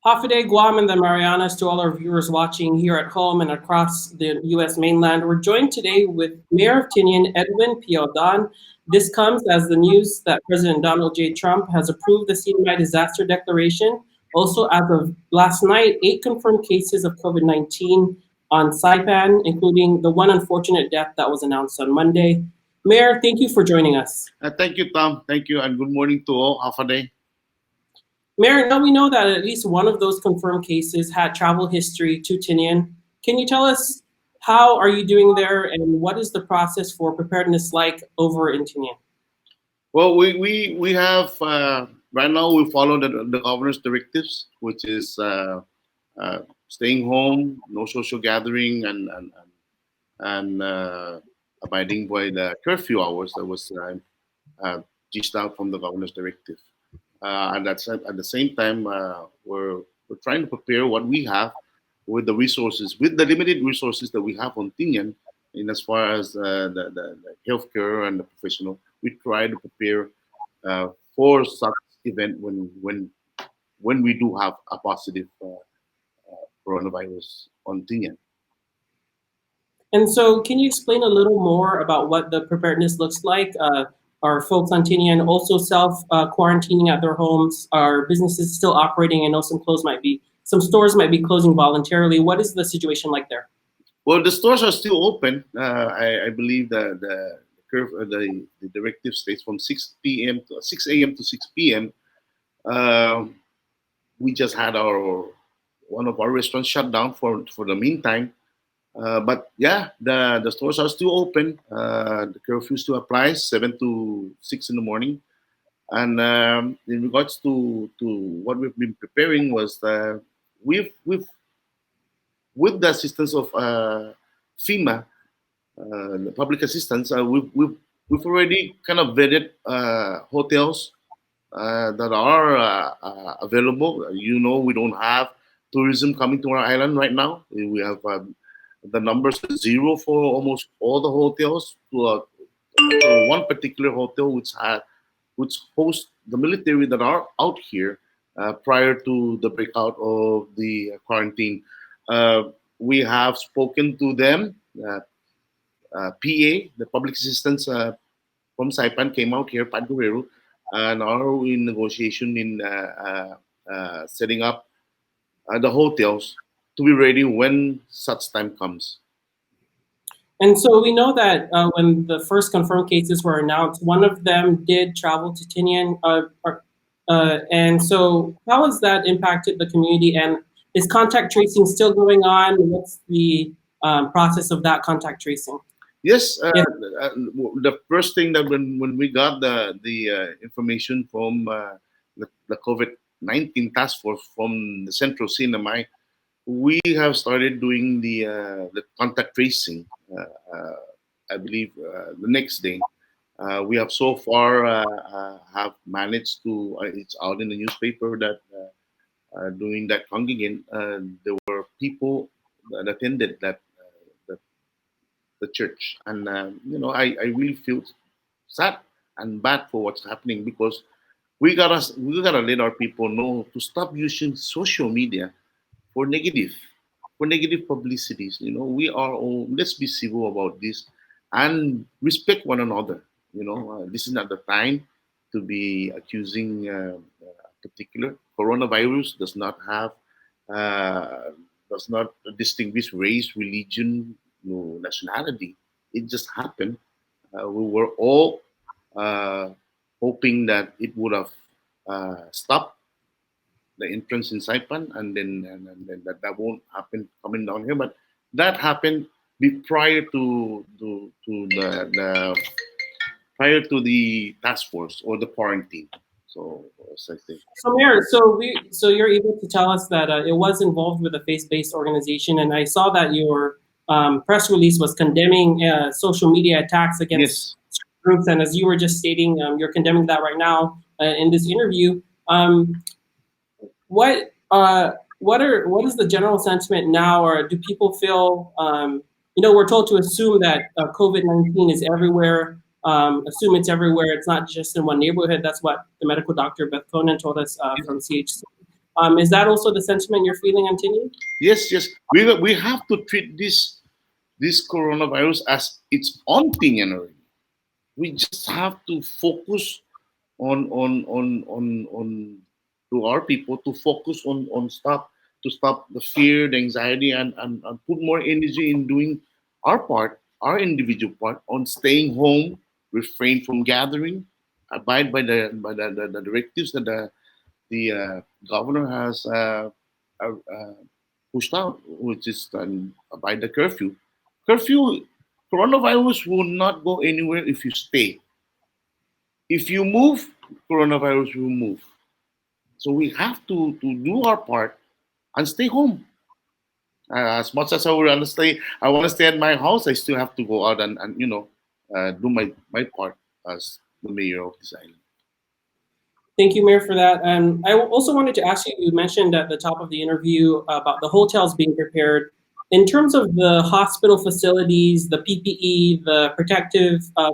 Hafiday, Guam, and the Marianas to all our viewers watching here at home and across the U.S. mainland. We're joined today with Mayor of Tinian Edwin Aldan. This comes as the news that President Donald J. Trump has approved the CNMI disaster declaration. Also, as of last night, 8 confirmed cases of COVID-19 on Saipan, including the one unfortunate death that was announced on Monday. Mayor, thank you for joining us. Thank you, Tom. Thank you, and good morning to all. Half a day. Mayor, now we know that at least one of those confirmed cases had travel history to Tinian. Can you tell us how are you doing there, and what is the process for preparedness like over in Tinian? Well, we have right now we follow the governor's directives, which is staying home, no social gathering, and abiding by the curfew hours that was dished out from the governor's directive. And that's at the same time we're trying to prepare what we have with the resources, with the limited resources that we have on Tinian, in as far as the healthcare and the professional. We try to prepare for such event when we do have a positive coronavirus on Tinian. And so, can you explain a little more about what the preparedness looks like? Are folks on Tinian also self-quarantining at their homes? Are businesses still operating? I know some stores might be closing voluntarily. What is the situation like there? Well, the stores are still open. I believe the directive states from 6 a.m. to 6 p.m. We just had one of our restaurants shut down for the meantime. But yeah, the stores are still open. The curfew still applies, 7 to 6 in the morning. And in regards to what we've been preparing was we've with the assistance of FEMA, the public assistance, we've already kind of vetted hotels that are available. You know, we don't have tourism coming to our island right now. We have the numbers are 0 for almost all the hotels, to one particular hotel which hosts the military that are out here prior to the breakout of the quarantine. We have spoken to them. PA, the public assistance from Saipan, came out here, Pat Guerrero, and are in negotiation in setting up the hotels to be ready when such time comes. And so we know that when the first confirmed cases were announced, one of them did travel to Tinian. And so how has that impacted the community? And is contact tracing still going on? What's the process of that contact tracing? Yes, the first thing that when we got the information from the COVID-19 task force from the Central CNMI, we have started doing the contact tracing. I believe the next day. We have so far have managed to. It's out in the newspaper that during that congregation there were people that attended the church, and you know, I really feel sad and bad for what's happening, because we gotta let our people know to stop using social media for negative publicities. You know, we are all, let's be civil about this and respect one another. You know, this is not the time to be accusing a particular coronavirus. Does not distinguish race, religion, no nationality. It just happened. We were all hoping that it would have stopped the entrance in Saipan, and then that won't happen coming down here. But that happened prior to the task force or the quarantine. So Mayor, so you're able to tell us that it was involved with a faith-based organization, and I saw that your press release was condemning social media attacks against groups, and as you were just stating, you're condemning that right now in this interview. What is the general sentiment now, or do people feel? You know, we're told to assume that COVID-19 is everywhere. Assume it's everywhere. It's not just in one neighborhood. That's what the medical doctor Beth Conan told us from CHC. Is that also the sentiment you're feeling on Tinian? Yes, yes. We have to treat this coronavirus as its own thing already. We just have to focus on to our people to focus on stop the fear, the anxiety, and put more energy in doing our part, our individual part, on staying home, refrain from gathering, abide by the directives that the governor has pushed out, which is abide the curfew. Curfew, coronavirus will not go anywhere if you stay. If you move, coronavirus will move. So we have to do our part and stay home. As much as I want to stay at my house. I still have to go out and do my part as the mayor of this island. Thank you, Mayor, for that. And I also wanted to ask you, you mentioned at the top of the interview about the hotels being prepared. In terms of the hospital facilities, the PPE, the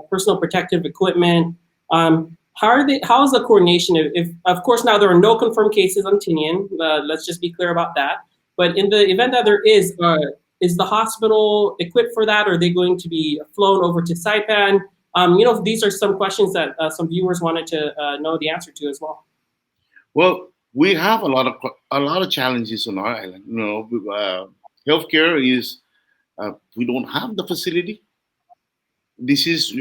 personal protective equipment, how is the coordination? If of course now there are no confirmed cases on Tinian, let's just be clear about that. But in the event that there is the hospital equipped for that? Or are they going to be flown over to Saipan? These are some questions that some viewers wanted to know the answer to as well. Well, we have a lot of challenges on our island. Healthcare is we don't have the facility. This is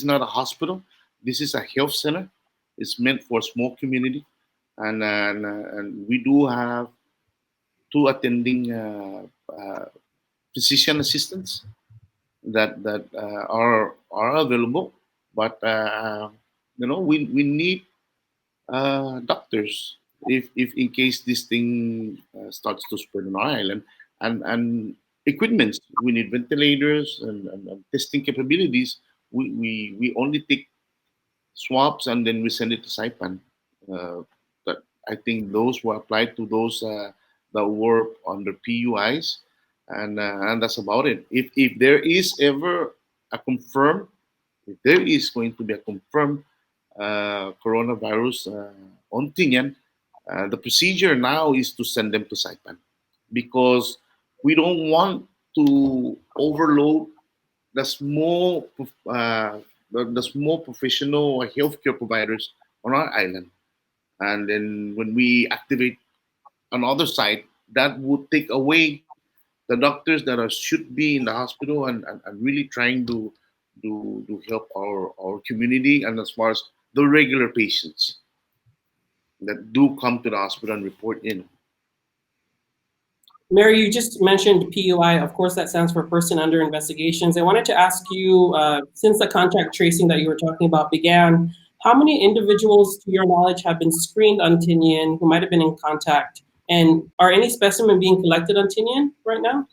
not a hospital. This is a health center. It's meant for a small community, and we do have two attending physician assistants that are available, but we need doctors if in case this thing starts to spread on our island, and equipments. We need ventilators and testing capabilities. We only take swabs and then we send it to Saipan. But I think those were applied to those that were under PUIs, and that's about it. If there is ever a confirmed, if there is going to be a confirmed coronavirus on Tinian, the procedure now is to send them to Saipan because we don't want to overload the small the small professional healthcare providers on our island. And then when we activate another site, that would take away the doctors that should be in the hospital and really trying to help our community and as far as the regular patients that do come to the hospital and report in. Mary, you just mentioned PUI. Of course, that stands for Person Under Investigations. I wanted to ask you, since the contact tracing that you were talking about began, how many individuals, to your knowledge, have been screened on Tinian who might have been in contact? And are any specimen being collected on Tinian right now?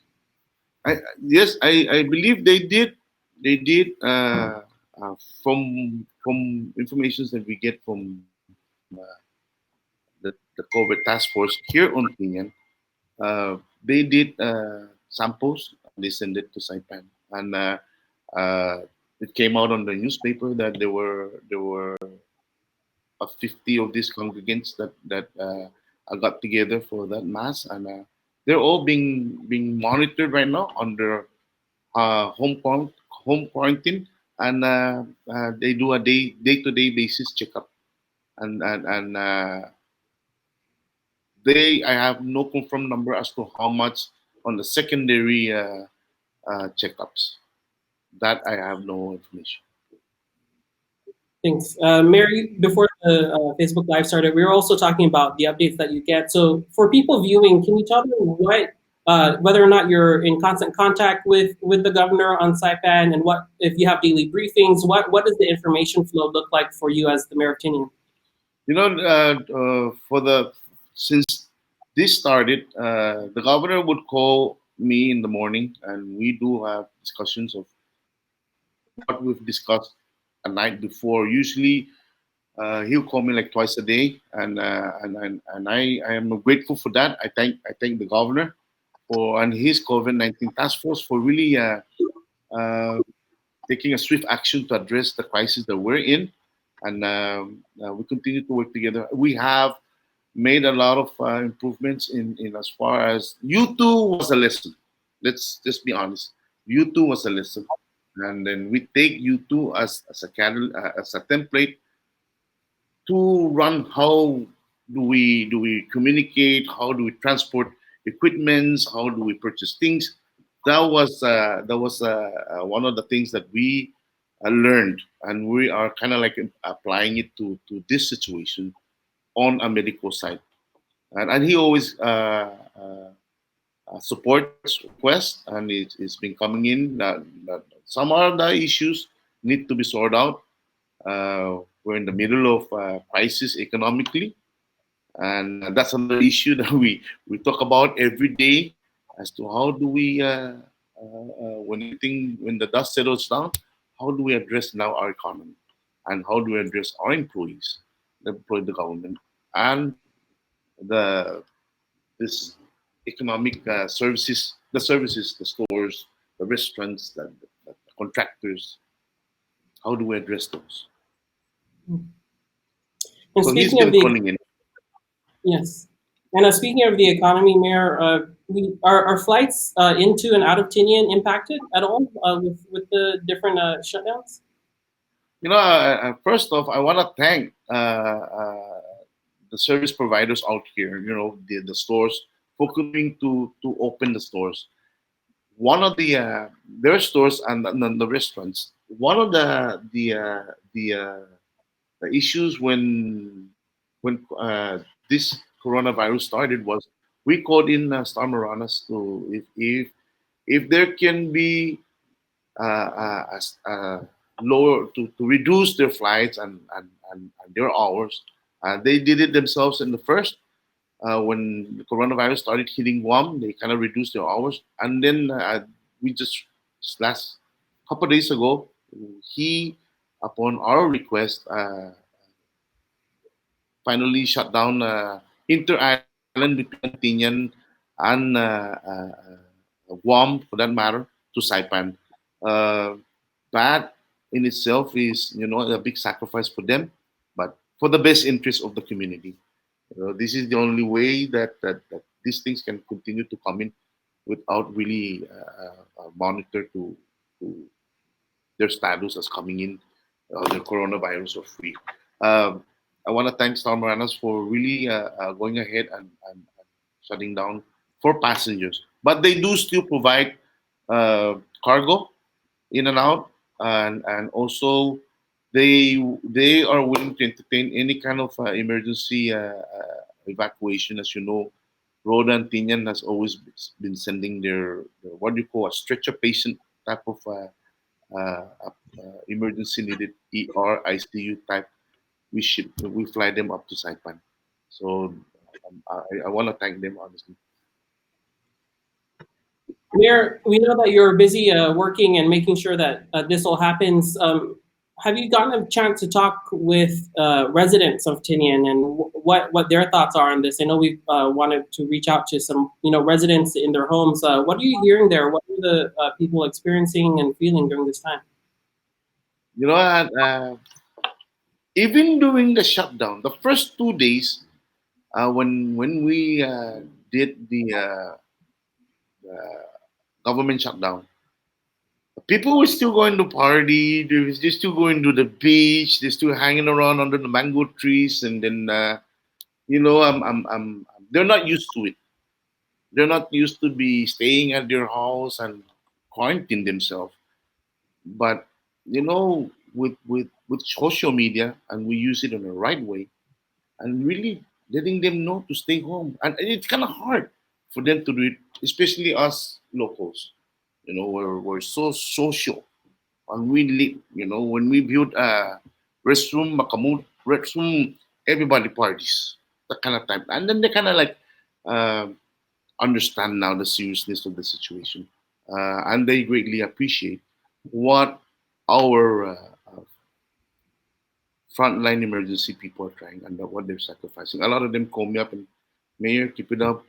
Yes, I believe they did. They did from information that we get from the COVID task force here on Tinian. They did samples. They sent it to Saipan, and it came out on the newspaper that there were 50 of these congregants that got together for that mass, and they're all being monitored right now under home quarantine, and they do a day-to-day basis checkup, and I have no confirmed number as to how much on the secondary checkups. That I have no information. Thanks. Mary, before the Facebook Live started, we were also talking about the updates that you get. So for people viewing, can you tell them whether or not you're in constant contact with the governor on Saipan, and what if you have daily briefings? What does the information flow look like for you as the mayor of Tinian? Since this started, the governor would call me in the morning, and we do have discussions of what we've discussed a night before. Usually, he'll call me like twice a day, and I am grateful for that. I thank the governor and his COVID-19 task force for really taking a swift action to address the crisis that we're in, and we continue to work together. We have made a lot of improvements in as far as U2 was a lesson. Let's just be honest. U2 was a lesson, and then we take U2 as a template to run. How do we communicate? How do we transport equipments? How do we purchase things? That was one of the things that we learned, and we are kind of like applying it to this situation on a medical side. And he always supports requests, and it's been coming in that some of the issues need to be sorted out. We're in the middle of crisis economically, and that's another issue that we talk about every day as to how do we when the dust settles down, how do we address now our economy, and how do we address our employees, the employ the government, and the this economic services, the stores, the restaurants, the contractors. How do we address those? And So he's speaking of been the calling in. yes, and speaking of the economy, Mayor, are flights into and out of Tinian impacted at all with the different shutdowns? First off, I want to thank the service providers out here. The stores focusing to open the stores. One of their stores and the restaurants. One of the issues when this coronavirus started was we called in Star Marianas to if there can be lower to reduce their flights and their hours. They did it themselves in the first when the coronavirus started hitting Guam. They kind of reduced their hours, and then we just last couple of days ago, he, upon our request, finally shut down inter-island between Tinian and Guam, for that matter, to Saipan. Uh, that in itself is, a big sacrifice for them, but for the best interest of the community. This is the only way that these things can continue to come in without really monitor to their status as coming in the coronavirus or free. Um, I want to thank Star Marianas for really going ahead and shutting down for passengers. But they do still provide cargo in and out, and also they are willing to entertain any kind of emergency evacuation. As you know, Rhoda and Tinian has always been sending their what do you call a stretcher patient type of emergency needed ER ICU type. We fly them up to Saipan. So I want to thank them honestly. Mayor, we know that you're busy working and making sure that this all happens. Have you gotten a chance to talk with residents of Tinian and what their thoughts are on this? I know we've wanted to reach out to some residents in their homes. What are you hearing there? What are the people experiencing and feeling during this time? You know, even during the shutdown, the first 2 days, when we did the government shutdown, people were still going to party. They're still going to the beach. They're still hanging around under the mango trees, and then they're not used to it. They're not used to be staying at their house and quarantine themselves. But with social media, and we use it in the right way, and really letting them know to stay home. And it's kind of hard for them to do it, especially us locals. We're so social. And when we build a restroom, everybody parties. That kind of time. And then they kind of like uh, understand now the seriousness of the situation. And they greatly appreciate what our frontline emergency people are trying and what they're sacrificing. A lot of them call me up and, Mayor, keep it up.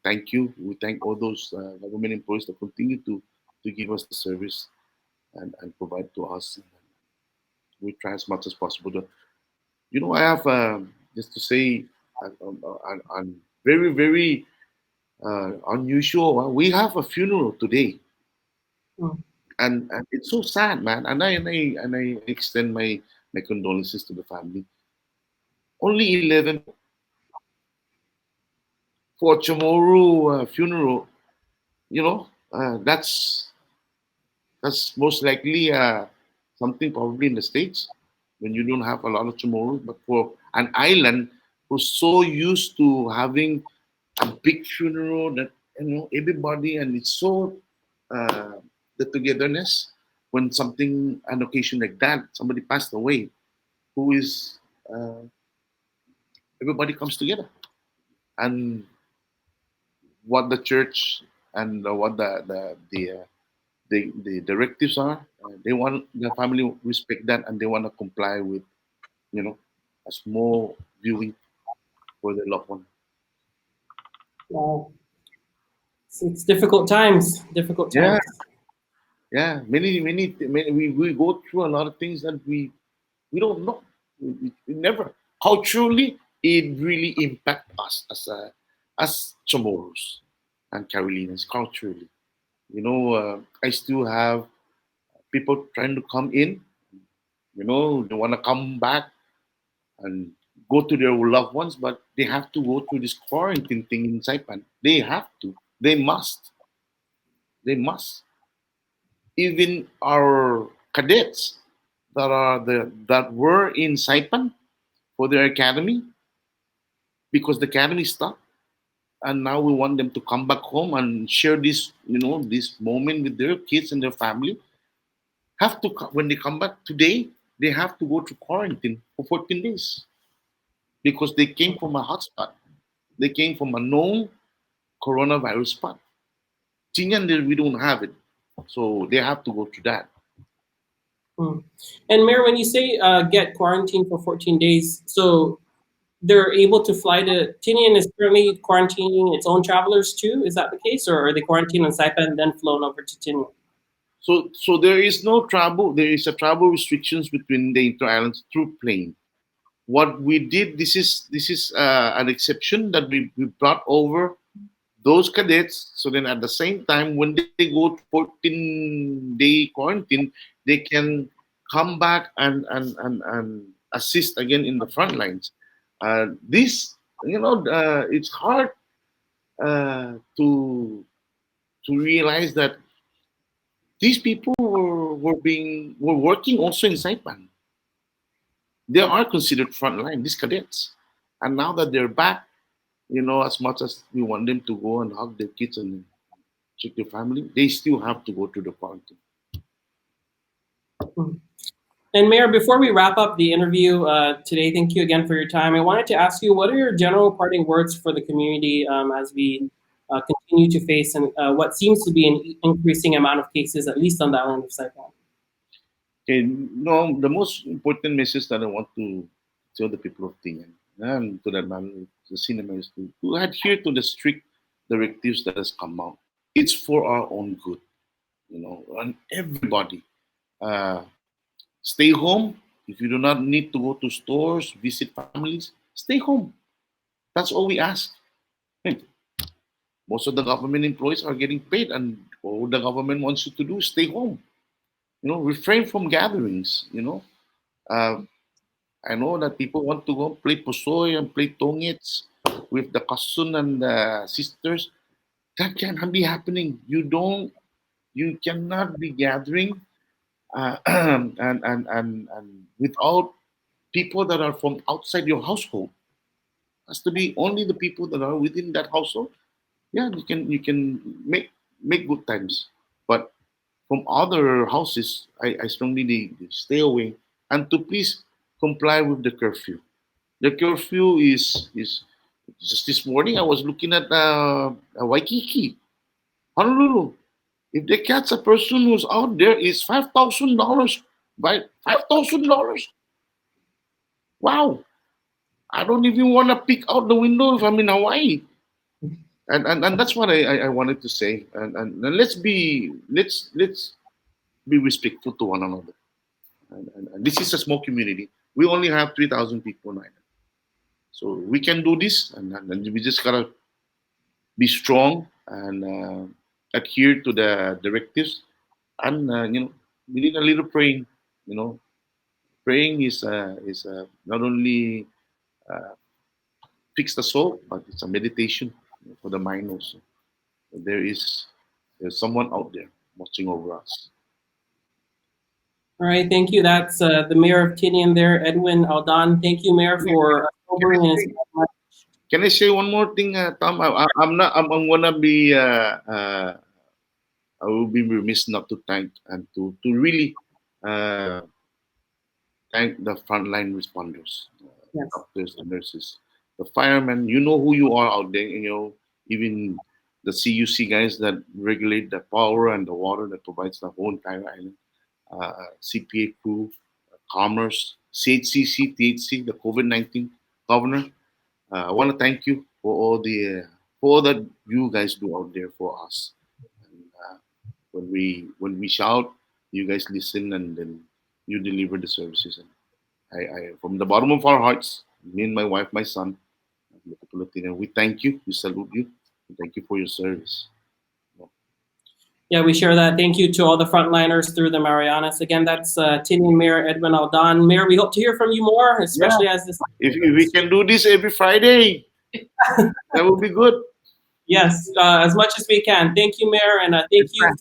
Thank you. We thank all those government employees that continue to give us the service and provide to us. We try as much as possible. I have just to say, and very, very unusual. We have a funeral today, Mm. and it's so sad, man. And I extend my condolences to the family. Only 11 for tomorrow funeral. You know, that's most likely something probably in the States when you don't have a lot of tomorrow. But for an island who's so used to having a big funeral that everybody, and it's so uh, the togetherness when something an occasion like that, somebody passed away, who is everybody comes together, and what the church and what the directives are. They want the family respect that, and they want to comply with a small viewing for their loved one. Wow. It's difficult times. Difficult Yeah, times. yeah. Many we go through a lot of things that we don't know. We never culturally it really impact us as Chamorros and Carolinas culturally. I still have people trying to come in. They want to come back and go to their loved ones, but they have to go through this quarantine thing in Saipan. They have to. They must. They must. Even our cadets that were in Saipan for their academy, because the academy stopped, and now we want them to come back home and share this moment with their kids and their family. When they come back today, they have to go to quarantine for 14 days because they came from a hotspot. They came from a known coronavirus spot. Tinian, we don't have it, so they have to go through that. Mm. And Mayor, when you say get quarantined for 14 days, so they're able to fly to Tinian is currently quarantining its own travelers too. Is that the case, or are they quarantined on Saipan and then flown over to Tinian? So there is no travel. There is a travel restrictions between the inter islands through plane. What we did, this is an exception that we brought over those cadets. So then at the same time, when they go to 14-day quarantine, they can come back and assist again in the front lines. This, it's hard to realize that these people were working also in Saipan. They are considered frontline, these cadets. And now that they're back, as much as we want them to go and hug their kids and check their family, they still have to go to the quarantine. Mm. And Mayor, before we wrap up the interview today, thank you again for your time. I wanted to ask you, what are your general parting words for the community as we continue to face what seems to be an increasing amount of cases, at least on the island of Saipan? Okay, no, the most important message that I want to tell the people of Tinian and to the CNMI is to adhere to the strict directives that has come out. It's for our own good, and everybody. Uh, Stay home. If you do not need to go to stores, visit families, stay home. That's all we ask. Hey, most of the government employees are getting paid, and all the government wants you to do is stay home. Refrain from gatherings. Uh, I know that people want to go play pusoy and play tongits with the cousin and the sisters. That cannot be happening. You cannot be gathering and without people that are from outside your household. Has to be only the people that are within that household. Yeah, you can make good times, but from other houses, I strongly they stay away and to please comply with the curfew. The curfew is just this morning. I was looking at Waikiki, Honolulu. If they catch a person who's out there, it's $5,000. By $5,000. Wow! I don't even want to peek out the window if I'm in Hawaii. And that's what I wanted to say. And let's be respectful to one another. And this is a small community. We only have 3,000 people now. So we can do this, and we just gotta be strong and adhere to the directives, and we need a little praying. You know, praying is not only uh, fix the soul, but it's a meditation for the mind also. There is there's someone out there watching over us. All right, thank you. That's the Mayor of Tinian there, Edwin Aldan. Thank you, Mayor, for Can I sobering and say, can I say one more thing, Tom? I'm not. I'm gonna be. I will be remiss not to thank and to really uh, thank the frontline responders, yes. doctors, the nurses, the firemen. You know who you are out there. Even the CUC guys that regulate the power and the water that provides the whole entire island. CPA crew, commerce, CHCC, THC, the COVID-19 governor. I want to thank you for all that you guys do out there for us. And, when we shout, you guys listen and then you deliver the services. And I from the bottom of our hearts, me and my wife, my son, we thank you, we salute you, we thank you for your service. Yeah, we share that. Thank you to all the frontliners through the Marianas. Again, that's Tinian Mayor Edwin Aldan. Mayor, we hope to hear from you more, especially as this. If we can do this every Friday, that would be good. Yes, as much as we can. Thank you, Mayor, and thank you for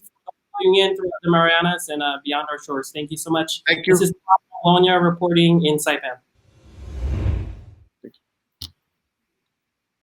tuning in throughout the Marianas and beyond our shores. Thank you so much. Thank you. This is Polonia reporting in Saipan.